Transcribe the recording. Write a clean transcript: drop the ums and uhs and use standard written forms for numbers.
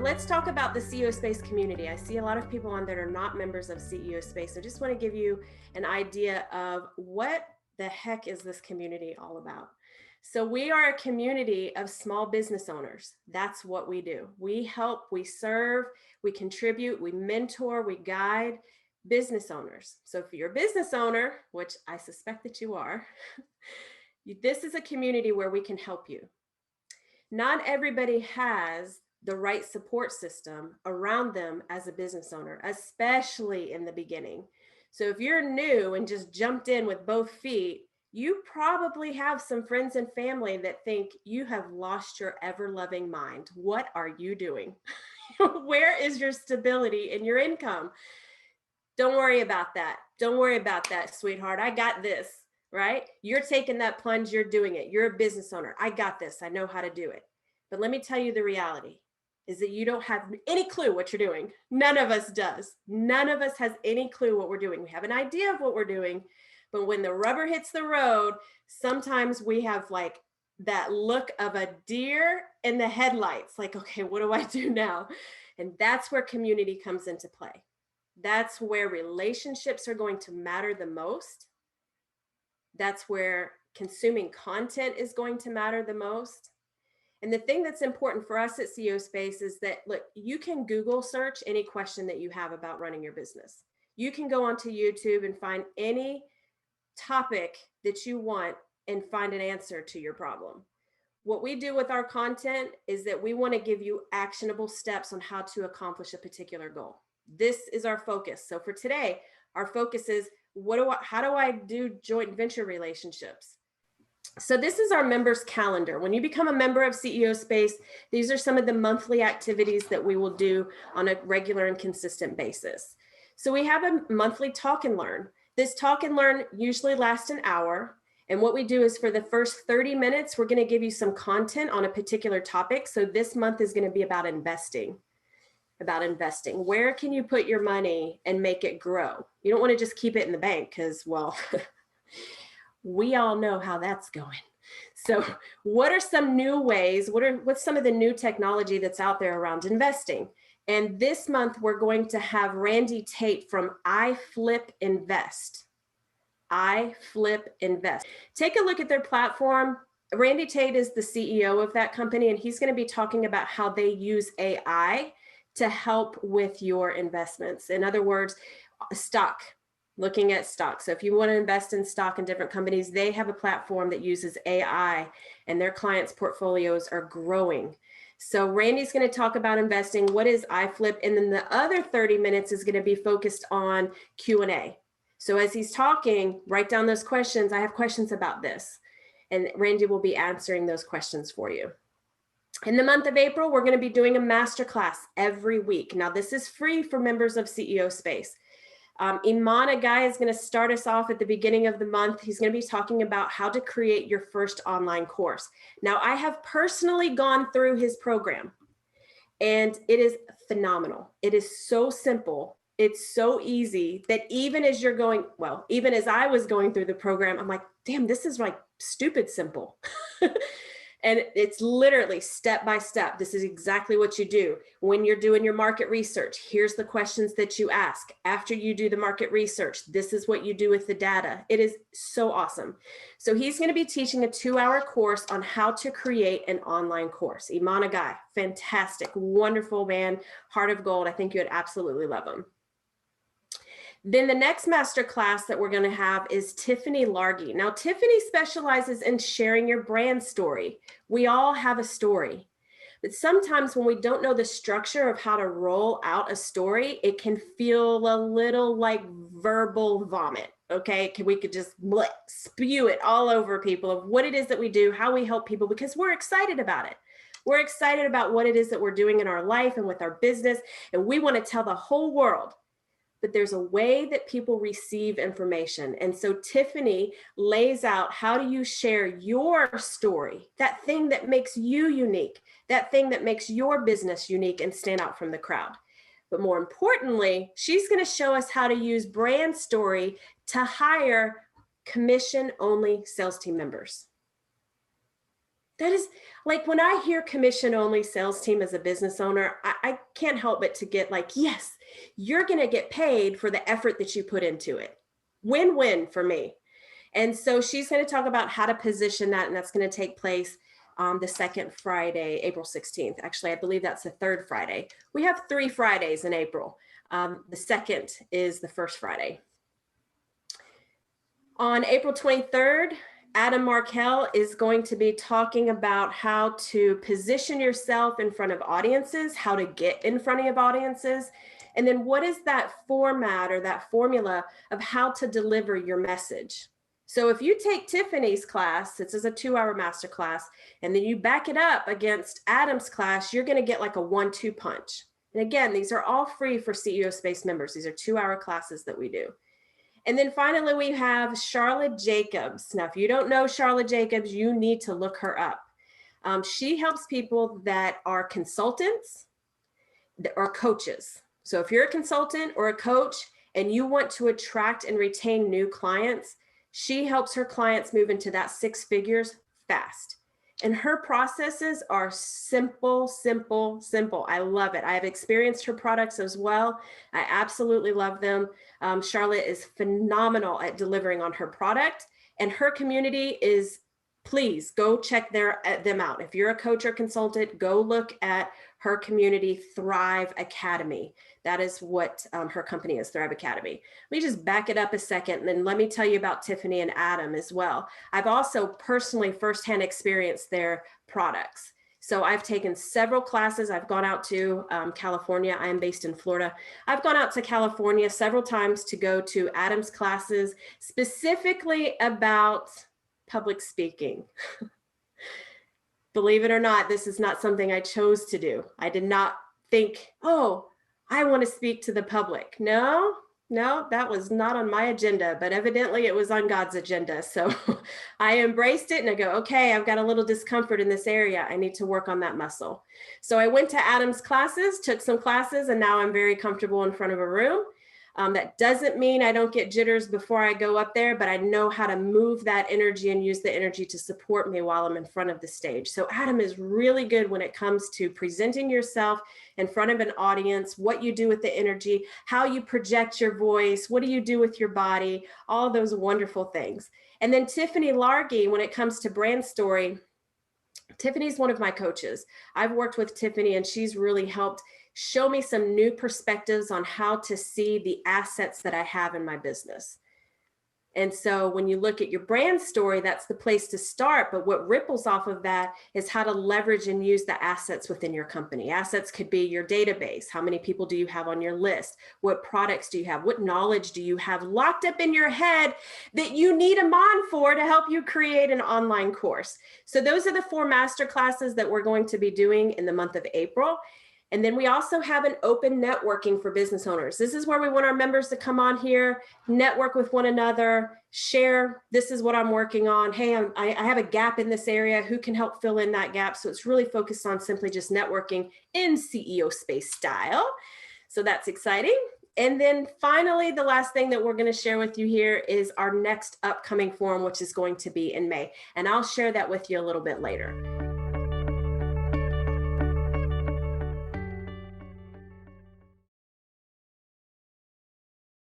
let's talk about the CEO Space community. I see a lot of people on that are not members of CEO Space. I just want to give you an idea of what the heck is this community all about. So we are a community of small business owners. That's what we do. We help, we serve, we contribute, we mentor, we guide business owners. So if you're a business owner, which I suspect that you are, this is a community where we can help you. Not everybody has the right support system around them as a business owner, especially in the beginning. So if you're new and just jumped in with both feet, you probably have some friends and family that think you have lost your ever-loving mind. What are you doing? Where is your stability in your income? Don't worry about that. Don't worry about that, sweetheart. I got this, right? You're taking that plunge. You're doing it. You're a business owner. I got this. I know how to do it. But let me tell you the reality is that you don't have any clue what you're doing. None of us does. None of us has any clue what we're doing. We have an idea of what we're doing, but when the rubber hits the road, sometimes we have like that look of a deer in the headlights, like, okay, what do I do now? And that's where community comes into play. That's where relationships are going to matter the most. That's where consuming content is going to matter the most. And the thing that's important for us at CEO Space is that, look, you can Google search any question that you have about running your business. You can go onto YouTube and find any topic that you want and find an answer to your problem. What we do with our content is that we want to give you actionable steps on how to accomplish a particular goal. This is our focus. So for today, our focus is how do I do joint venture relationships? So this is our members calendar. When you become a member of CEO Space, these are some of the monthly activities that we will do on a regular and consistent basis. So we have a monthly talk and learn. This talk and learn usually lasts an hour. And what we do is for the first 30 minutes, we're going to give you some content on a particular topic. So this month is going to be about investing. Where can you put your money and make it grow? You don't want to just keep it in the bank because, well, we all know how that's going. So what are some new ways? What's some of the new technology that's out there around investing? And this month, we're going to have Randy Tate from iFlipInvest. iFlipInvest. Take a look at their platform. Randy Tate is the CEO of that company, and he's going to be talking about how they use AI to help with your investments. In other words, looking at stock. So if you want to invest in stock in different companies, they have a platform that uses AI and their clients' portfolios are growing. So Randy's going to talk about investing. What is iFlip? And then the other 30 minutes is going to be focused on Q&A. So as he's talking, write down those questions. I have questions about this. And Randy will be answering those questions for you. In the month of April, we're going to be doing a masterclass every week. Now, this is free for members of CEO Space. Iman Agai is going to start us off at the beginning of the month. He's going to be talking about how to create your first online course. Now, I have personally gone through his program, and it is phenomenal. It is so simple. It's so easy that even as even as I was going through the program, I'm like, damn, this is like stupid simple. And it's literally step by step. This is exactly what you do. When you're doing your market research, here's the questions that you ask. After you do the market research, this is what you do with the data. It is so awesome. So he's going to be teaching a 2-hour course on how to create an online course. Iman Agai, fantastic, wonderful man, heart of gold. I think you would absolutely love him. Then the next master class that we're going to have is Tiffany Largy. Now, Tiffany specializes in sharing your brand story. We all have a story, but sometimes when we don't know the structure of how to roll out a story, it can feel a little like verbal vomit. Okay, we could just spew it all over people of what it is that we do, how we help people, because we're excited about it. We're excited about what it is that we're doing in our life and with our business, and we want to tell the whole world. But there's a way that people receive information. And so Tiffany lays out, how do you share your story, that thing that makes you unique, that thing that makes your business unique and stand out from the crowd. But more importantly, she's going to show us how to use brand story to hire commission-only sales team members. Like when I hear commission only sales team as a business owner, I can't help but to get like, yes, you're going to get paid for the effort that you put into it. Win-win for me. And so she's going to talk about how to position that. And that's going to take place on the second Friday, April 16th. Actually, I believe that's the third Friday. We have 3 Fridays in April. The second is the first Friday. On April 23rd, Adam Markell is going to be talking about how to position yourself in front of audiences, how to get in front of audiences, and then what is that format or that formula of how to deliver your message. So if you take Tiffany's class, this is a 2-hour masterclass, and then you back it up against Adam's class, you're going to get like a 1-2 punch. And again, these are all free for CEO Space members. These are 2-hour classes that we do. And then finally, we have Charlotte Jacobs. Now, if you don't know Charlotte Jacobs, you need to look her up. She helps people that are consultants or coaches. So if you're a consultant or a coach and you want to attract and retain new clients, she helps her clients move into that 6 figures fast. And her processes are simple, simple, simple. I love it. I have experienced her products as well. I absolutely love them. Charlotte is phenomenal at delivering on her product, and her community is, please go check them out. If you're a coach or consultant, go look at her community, Thrive Academy. That is what her company is, Thrive Academy. Let me just back it up a second, and then let me tell you about Tiffany and Adam as well. I've also personally firsthand experienced their products. So I've taken several classes. I've gone out to California. I am based in Florida. I've gone out to California several times to go to Adam's classes, specifically about public speaking. Believe it or not, this is not something I chose to do. I did not think, oh, I want to speak to the public. No, that was not on my agenda, but evidently it was on God's agenda. So I embraced it and I go, okay, I've got a little discomfort in this area. I need to work on that muscle. So I went to Adam's classes, took some classes, and now I'm very comfortable in front of a room. That doesn't mean I don't get jitters before I go up there, but I know how to move that energy and use the energy to support me while I'm in front of the stage. So Adam is really good when it comes to presenting yourself in front of an audience, what you do with the energy, how you project your voice, what do you do with your body, all those wonderful things. And then Tiffany Largy, when it comes to brand story, Tiffany's one of my coaches. I've worked with Tiffany and she's really helped show me some new perspectives on how to see the assets that I have in my business. And so when you look at your brand story, that's the place to start. But what ripples off of that is how to leverage and use the assets within your company. Assets could be your database. How many people do you have on your list? What products do you have? What knowledge do you have locked up in your head that you need a mon for to help you create an online course? So those are the 4 master classes that we're going to be doing in the month of April. And then we also have an open networking for business owners. This is where we want our members to come on here, network with one another, share, this is what I'm working on. Hey, I have a gap in this area. Who can help fill in that gap? So it's really focused on simply just networking in CEO space style. So that's exciting. And then finally, the last thing that we're going to share with you here is our next upcoming forum, which is going to be in May. And I'll share that with you a little bit later.